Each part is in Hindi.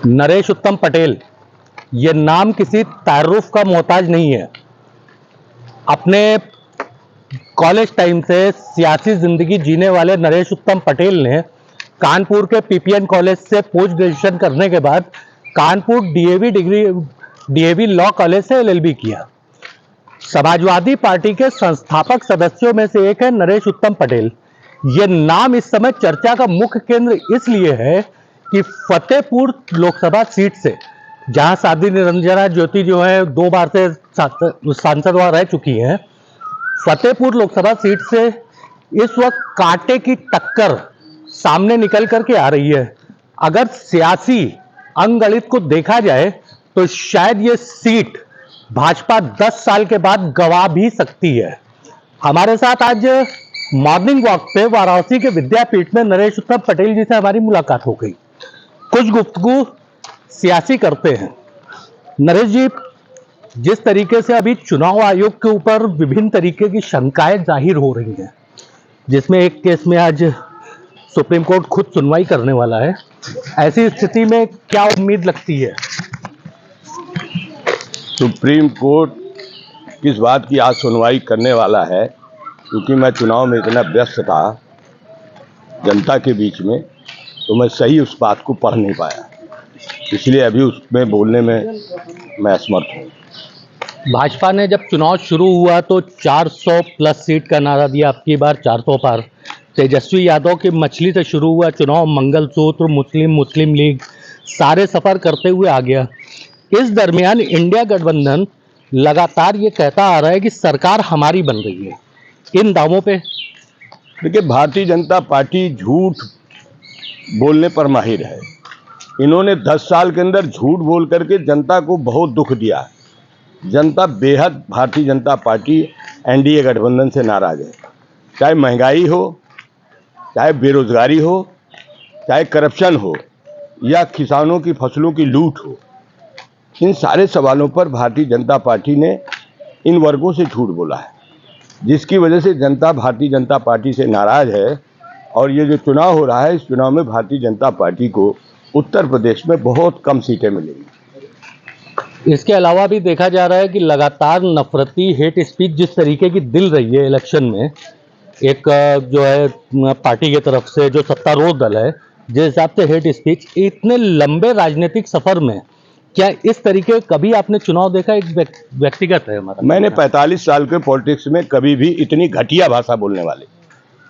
नरेश उत्तम पटेल, ये नाम किसी तारुफ का मोहताज नहीं है। अपने कॉलेज टाइम से सियासी जिंदगी जीने वाले नरेश उत्तम पटेल ने कानपुर के पीपीएन कॉलेज से पोस्ट ग्रेजुएशन करने के बाद कानपुर डीएवी लॉ कॉलेज से एलएलबी किया। समाजवादी पार्टी के संस्थापक सदस्यों में से एक है नरेश उत्तम पटेल। ये नाम इस समय चर्चा का मुख्य केंद्र इसलिए है कि फतेहपुर लोकसभा सीट से, जहां साध्वी निरंजना ज्योति जो है 2 बार से सांसद वहां रह चुकी हैं, फतेहपुर लोकसभा सीट से इस वक्त कांटे की टक्कर सामने निकल करके आ रही है। अगर सियासी अंगगणित को देखा जाए तो शायद ये सीट भाजपा 10 साल के बाद गंवा भी सकती है। हमारे साथ आज मॉर्निंग वॉक पे वाराणसी के विद्यापीठ में नरेश उत्तम पटेल जी से हमारी मुलाकात हो गई। कुछ गुफ्तगू सियासी करते हैं। नरेश जी, जिस तरीके से अभी चुनाव आयोग के ऊपर विभिन्न तरीके की शंकाएं जाहिर हो रही हैं, जिसमें एक केस में आज सुप्रीम कोर्ट खुद सुनवाई करने वाला है, ऐसी स्थिति में क्या उम्मीद लगती है? सुप्रीम कोर्ट किस बात की आज सुनवाई करने वाला है, क्योंकि मैं चुनाव में इतना व्यस्त था जनता के बीच में, तो मैं सही उस बात को पढ़ नहीं पाया, इसलिए अभी उसमें बोलने में मैं असमर्थ हूँ। भाजपा ने जब चुनाव शुरू हुआ तो 400 प्लस सीट का नारा दिया, अब की बार 400 पार। तेजस्वी यादव की मछली से शुरू हुआ चुनाव, मंगलसूत्र, मुस्लिम लीग, सारे सफर करते हुए आ गया। इस दरमियान इंडिया गठबंधन लगातार ये कहता आ रहा है कि सरकार हमारी बन रही है। इन दावों पे देखिए, भारतीय जनता पार्टी झूठ बोलने पर माहिर है। इन्होंने 10 साल के अंदर झूठ बोल करके जनता को बहुत दुख दिया। जनता बेहद भारतीय जनता पार्टी एनडीए गठबंधन से नाराज है। चाहे महंगाई हो, चाहे बेरोजगारी हो, चाहे करप्शन हो, या किसानों की फसलों की लूट हो, इन सारे सवालों पर भारतीय जनता पार्टी ने इन वर्गों से झूठ बोला है, जिसकी वजह से जनता भारतीय जनता पार्टी से नाराज है। और ये जो चुनाव हो रहा है, इस चुनाव में भारतीय जनता पार्टी को उत्तर प्रदेश में बहुत कम सीटें मिलेंगी। इसके अलावा भी देखा जा रहा है कि लगातार नफरती हेट स्पीच जिस तरीके की दिल रही है इलेक्शन में, एक जो है पार्टी की तरफ से जो सत्तारूढ़ दल है, जिस हिसाब से हेट स्पीच, इतने लंबे राजनीतिक सफर में क्या इस तरीके कभी आपने चुनाव देखा? एक व्यक्तिगत है हमारा। मैंने 45 साल के पॉलिटिक्स में कभी भी इतनी घटिया भाषा बोलने वाले,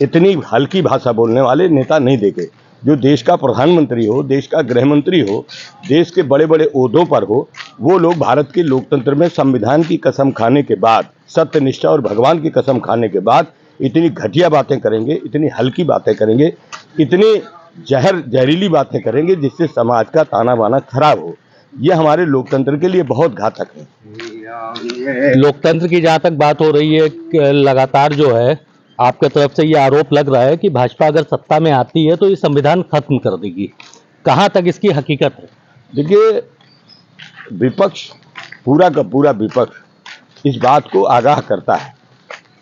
इतनी हल्की भाषा बोलने वाले नेता नहीं देखे। जो देश का प्रधानमंत्री हो, देश का गृह मंत्री हो, देश के बड़े बड़े ओहदों पर हो, वो लोग भारत के लोकतंत्र में संविधान की कसम खाने के बाद, सत्यनिष्ठा और भगवान की कसम खाने के बाद इतनी घटिया बातें करेंगे, इतनी हल्की बातें करेंगे, इतनी जहरीली बातें करेंगे जिससे समाज का ताना बाना खराब हो। यह हमारे लोकतंत्र के लिए बहुत घातक है। लोकतंत्र की जहां तक बात हो रही है, लगातार जो है आपके तरफ से ये आरोप लग रहा है कि भाजपा अगर सत्ता में आती है तो ये संविधान खत्म कर देगी। कहां तक इसकी हकीकत है? देखिए, विपक्ष, पूरा का पूरा विपक्ष इस बात को आगाह करता है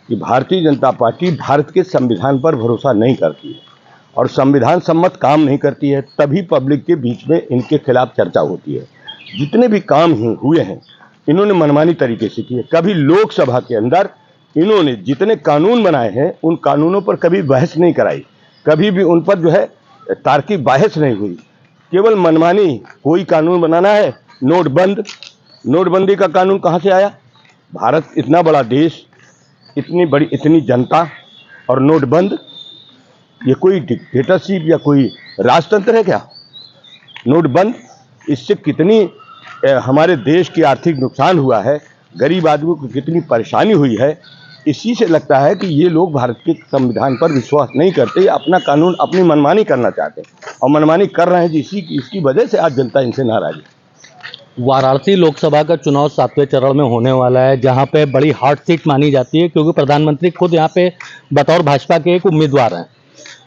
कि भारतीय जनता पार्टी भारत के संविधान पर भरोसा नहीं करती है और संविधान सम्मत काम नहीं करती है। तभी पब्लिक के बीच में इनके खिलाफ चर्चा होती है। जितने भी काम हुए हैं, इन्होंने मनमानी तरीके से किए। कभी लोकसभा के अंदर इन्होंने जितने कानून बनाए हैं, उन कानूनों पर कभी बहस नहीं कराई, कभी भी उन पर जो है तार्किक बहस नहीं हुई, केवल मनमानी। कोई कानून बनाना है, नोटबंदी का कानून कहाँ से आया? भारत इतना बड़ा देश, इतनी जनता, और नोटबंद, ये कोई डिक्टेटरशिप या कोई राजतंत्र है क्या? नोटबंद, इससे कितनी हमारे देश की आर्थिक नुकसान हुआ है, गरीब आदमी को कितनी परेशानी हुई है। इसी से लगता है कि ये लोग भारत के संविधान पर विश्वास नहीं करते, अपना कानून अपनी मनमानी करना चाहते हैं और मनमानी कर रहे हैं। इसकी वजह से आज जनता इनसे नाराज है। वाराणसी लोकसभा का चुनाव 7वें चरण में होने वाला है, जहां पे बड़ी हॉट सीट मानी जाती है, क्योंकि प्रधानमंत्री खुद यहां पे बतौर भाजपा के एक उम्मीदवार हैं।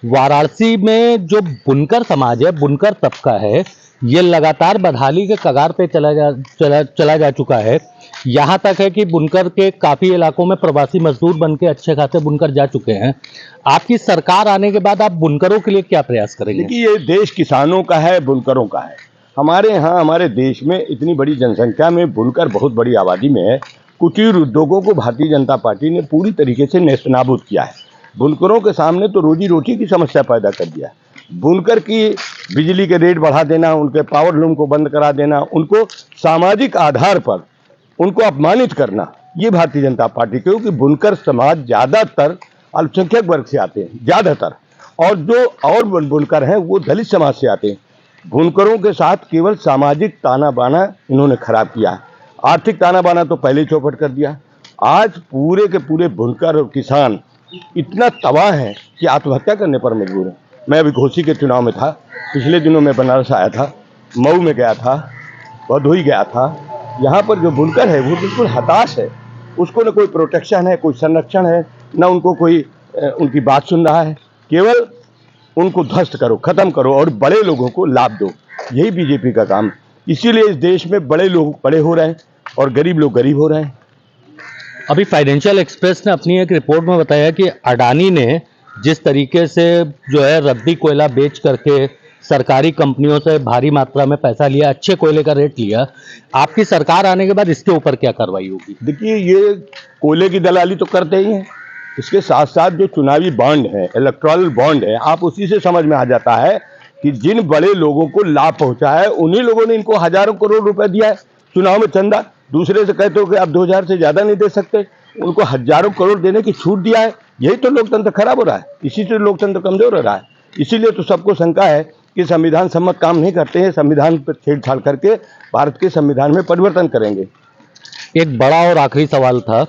वाराणसी में जो बुनकर समाज है, बुनकर तबका है, ये लगातार बदहाली के कगार पे चला जा चुका है। यहाँ तक है कि बुनकर के काफी इलाकों में प्रवासी मजदूर बन के अच्छे खासे बुनकर जा चुके हैं। आपकी सरकार आने के बाद आप बुनकरों के लिए क्या प्रयास करेंगे? देखिए, ये देश किसानों का है, बुनकरों का है। हमारे यहाँ हमारे देश में इतनी बड़ी जनसंख्या में बुनकर बहुत बड़ी आबादी में है। कुटीर उद्योगों को भारतीय जनता पार्टी ने पूरी तरीके से नेस्तनाबूद किया है। बुनकरों के सामने तो रोजी रोटी की समस्या पैदा कर दिया है। बुनकर की बिजली के रेट बढ़ा देना, उनके पावर लूम को बंद करा देना, उनको सामाजिक आधार पर उनको अपमानित करना, ये भारतीय जनता पार्टी, क्योंकि बुनकर समाज ज़्यादातर अल्पसंख्यक वर्ग से आते हैं ज़्यादातर, और जो और बुनकर हैं वो दलित समाज से आते हैं। बुनकरों के साथ केवल सामाजिक ताना बाना इन्होंने खराब किया। आर्थिक ताना बाना तो पहले ही चौपट कर दिया। आज पूरे के पूरे बुनकर और किसान इतना तबाह है कि आत्महत्या करने पर मजबूर है। मैं अभी घोसी के चुनाव में था, पिछले दिनों मैं बनारस आया था, मऊ में गया था, भदोही गया था। यहाँ पर जो बुनकर है वो बिल्कुल हताश है। उसको न कोई प्रोटेक्शन है, कोई संरक्षण है, न उनको कोई उनकी बात सुन रहा है। केवल उनको ध्वस्त करो, खत्म करो और बड़े लोगों को लाभ दो, यही बीजेपी का काम। इसीलिए इस देश में बड़े लोग बड़े हो रहे हैं और गरीब लोग गरीब हो रहे हैं। अभी फाइनेंशियल एक्सप्रेस ने अपनी एक रिपोर्ट में बताया कि अडानी ने जिस तरीके से जो है रद्दी कोयला बेच करके सरकारी कंपनियों से भारी मात्रा में पैसा लिया, अच्छे कोयले का रेट लिया, आपकी सरकार आने के बाद इसके ऊपर क्या कार्रवाई होगी? देखिए, ये कोयले की दलाली तो करते ही हैं, इसके साथ साथ जो चुनावी बॉन्ड है, इलेक्टोरल बॉन्ड है, आप उसी से समझ में आ जाता है कि जिन बड़े लोगों को लाभ पहुंचा है उन्हीं लोगों ने इनको हजारों करोड़ रुपए दिया है चुनाव में चंदा। दूसरे से कहते हो कि आप 2000 से ज्यादा नहीं दे सकते, उनको हजारों करोड़ देने की छूट दिया है। यही तो लोकतंत्र खराब हो रहा है, इसी से लोकतंत्र कमजोर हो रहा है। इसीलिए तो सबको शंका है कि संविधान सम्मत काम नहीं करते हैं, संविधान पर छेड़छाड़ करके भारत के संविधान में परिवर्तन करेंगे। एक बड़ा और आखिरी सवाल था,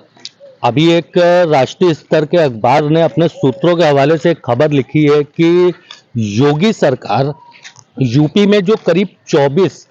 अभी एक राष्ट्रीय स्तर के अखबार ने अपने सूत्रों के हवाले से एक खबर लिखी है कि योगी सरकार यूपी में जो करीब 24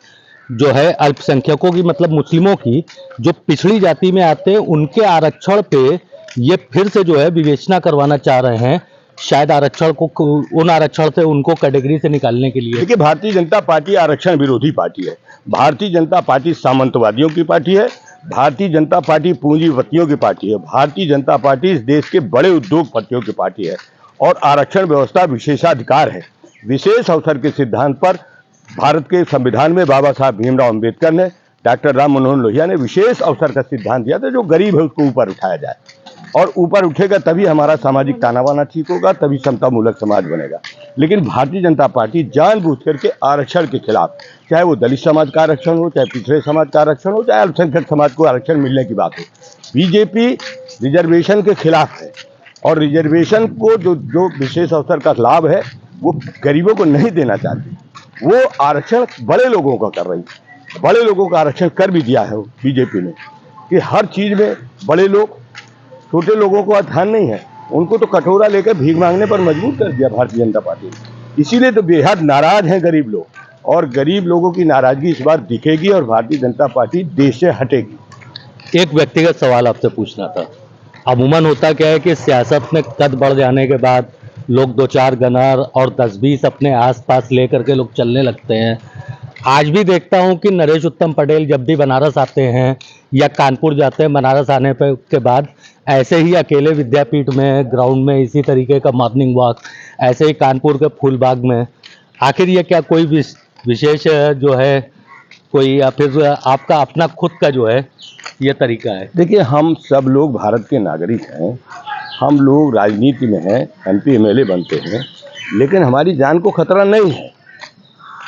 जो है अल्पसंख्यकों की, मतलब मुस्लिमों की, जो पिछड़ी जाति में आते हैं, उनके आरक्षण पे ये फिर से जो है विवेचना करवाना चाह रहे हैं, शायद आरक्षण को, उन आरक्षण से उनको कैटेगरी से निकालने के लिए। देखिए, भारतीय जनता पार्टी आरक्षण विरोधी पार्टी है। भारतीय जनता पार्टी सामंतवादियों की पार्टी है। भारतीय जनता पार्टी पूंजीपतियों की पार्टी है। भारतीय जनता पार्टी इस देश के बड़े उद्योगपतियों की पार्टी है और आरक्षण व्यवस्था विशेषाधिकार है। विशेष अवसर के सिद्धांत पर भारत के संविधान में बाबा साहब भीमराव अंबेडकर ने, डॉक्टर राम मनोहर लोहिया ने विशेष अवसर का सिद्धांत दिया था, जो गरीब है उसको ऊपर उठाया जाए, और ऊपर उठेगा तभी हमारा सामाजिक ताना बाना ठीक होगा, तभी समतामूलक समाज बनेगा। लेकिन भारतीय जनता पार्टी जानबूझ करके आरक्षण के खिलाफ, चाहे वो दलित समाज का आरक्षण हो, चाहे पिछड़े समाज का आरक्षण हो, चाहे अल्पसंख्यक समाज को आरक्षण मिलने की बात हो, बीजेपी रिजर्वेशन के खिलाफ है। और रिजर्वेशन को जो विशेष अवसर का लाभ है वो गरीबों को नहीं देना चाहती। वो आरक्षण बड़े लोगों का कर रही है। बड़े लोगों का आरक्षण कर भी दिया है बीजेपी ने, कि हर चीज में बड़े लोग, छोटे लोगों को ध्यान नहीं है। उनको तो कटोरा लेकर भीख मांगने पर मजबूर कर दिया भारतीय जनता पार्टी ने। इसीलिए तो बेहद नाराज हैं गरीब लोग, और गरीब लोगों की नाराजगी इस बार दिखेगी और भारतीय जनता पार्टी देश से हटेगी। एक व्यक्तिगत सवाल आपसे पूछना था, अमूमन होता क्या है कि सियासत में कद बढ़ जाने के बाद लोग 2-4 गनर और 10-20 अपने आसपास लेकर के लोग चलने लगते हैं। आज भी देखता हूं कि नरेश उत्तम पटेल जब भी बनारस आते हैं या कानपुर जाते हैं, बनारस आने के बाद ऐसे ही अकेले विद्यापीठ में ग्राउंड में इसी तरीके का मॉर्निंग वॉक, ऐसे ही कानपुर के फूलबाग में। आखिर ये क्या कोई विशेष जो है कोई, या फिर आपका अपना खुद का जो है ये तरीका है? देखिए, हम सब लोग भारत के नागरिक हैं, हम लोग राजनीति में हैं, MP MLA बनते हैं, लेकिन हमारी जान को खतरा नहीं है।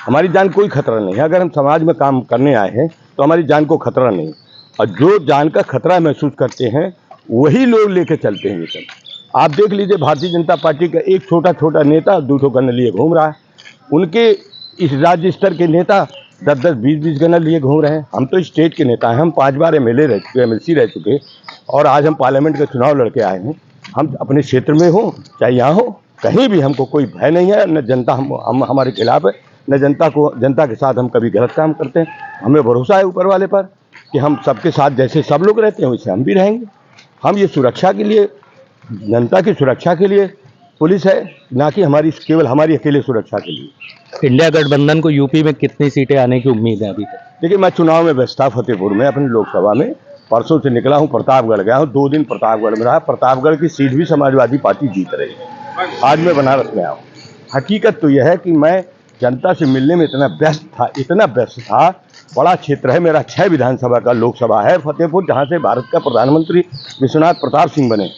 हमारी जान कोई खतरा नहीं है। अगर हम समाज में काम करने आए हैं तो हमारी जान को खतरा नहीं, और जो जान का खतरा महसूस करते हैं वही लोग लेके चलते हैं ये सब। आप देख लीजिए, भारतीय जनता पार्टी का एक छोटा छोटा नेता 2 गन लिए घूम रहा है। उनके इस राज्य स्तर के नेता 10-10, 20-20 गन लिए घूम रहे हैं। हम तो स्टेट के नेता हैं, हम 5 बार MLA रह चुके, MLC रह चुके, और आज हम पार्लियामेंट का चुनाव लड़के आए हैं। हम अपने क्षेत्र में हो चाहे यहाँ हो, कहीं भी हमको कोई भय नहीं है। न जनता हम हमारे खिलाफ है, न जनता के साथ हम कभी गलत काम करते हैं। हमें भरोसा है ऊपर वाले पर कि हम सबके साथ जैसे सब लोग रहते हैं वैसे हम भी रहेंगे। हम ये सुरक्षा के लिए, जनता की सुरक्षा के लिए पुलिस है, ना कि केवल हमारी अकेले सुरक्षा के लिए। इंडिया गठबंधन को यूपी में कितनी सीटें आने की उम्मीद है अभी तक? देखिए, मैं चुनाव में व्यस्त था फतेहपुर में अपनी लोकसभा में। परसों से निकला हूँ, प्रतापगढ़ गया हूँ, 2 दिन प्रतापगढ़ में रहा। प्रतापगढ़ की सीट भी समाजवादी पार्टी जीत रही है। आज मैं बनारस में आया हूँ। हकीकत तो यह है कि मैं जनता से मिलने में इतना व्यस्त था। बड़ा क्षेत्र है मेरा, 6 विधानसभा का लोकसभा है फतेहपुर, जहाँ से भारत का प्रधानमंत्री विश्वनाथ प्रताप सिंह बने,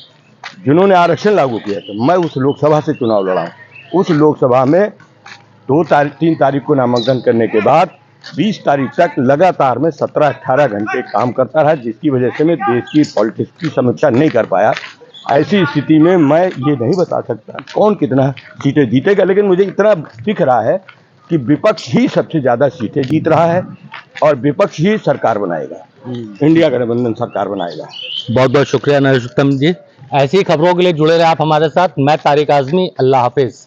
जिन्होंने आरक्षण लागू किया था। मैं उस लोकसभा से चुनाव लड़ा हूँ। उस लोकसभा में 3 तारीख को नामांकन करने के बाद 20 तारीख तक लगातार मैं 17-18 घंटे काम करता रहा, जिसकी वजह से मैं देश की पॉलिटिक्स की समीक्षा नहीं कर पाया। ऐसी स्थिति में मैं ये नहीं बता सकता कौन कितना सीटें जीतेगा, लेकिन मुझे इतना दिख रहा है कि विपक्ष ही सबसे ज़्यादा सीटें जीत रहा है और विपक्ष ही सरकार बनाएगा, इंडिया गठबंधन सरकार बनाएगा। बहुत बहुत शुक्रिया नरेश उत्तम जी। ऐसी खबरों के लिए जुड़े रहे आप हमारे साथ। मैं तारिक आजमी, अल्लाह हाफिज।